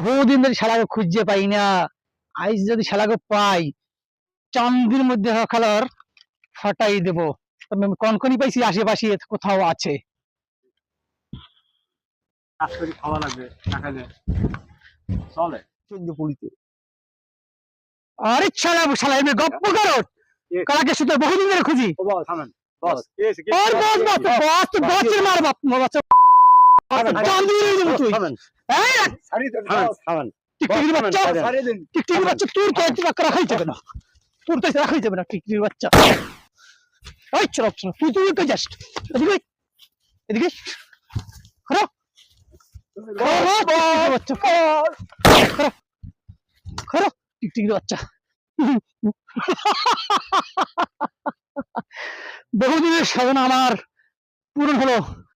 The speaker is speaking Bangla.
বহুদিন ধরে শালাকে খুঁজে পাই না। আইজ যদি শালাকে পাই, চান্দির মধ্যে সকালের ফাটাই দেব। তবে আমি কনকনি পাইছি আশেপাশে কোথাও আছে। কাজ করে খাওয়া লাগবে, না খাইলে চলে। আরে শালা শালা এমনি গপ্প করো। কালাকে শুধু বহুদিন ধরে খুঁজি। ও বাবা থামেন, বস আর বস বস বস তো বসের মার বাপ বাচ্চা চান্দি দিয়ে দেব তুই। থামেন, এই ছাড়ি দেন, থামেন টিকটিকির বাচ্চা, ছাড়ি দেন। টিকটিকির বাচ্চা তোর তো একটু রাখাই যাবে না, তোর তো রাখাই যাবে না টিকটিকির বাচ্চা। এই চল চল তুই তুই তো যাস এদিকে এদিকে খড়া বাচ্চা খড়া খড়া টিকটিকির বাচ্চা। বহুদিনের সাধনা আমার পূরণ হলো।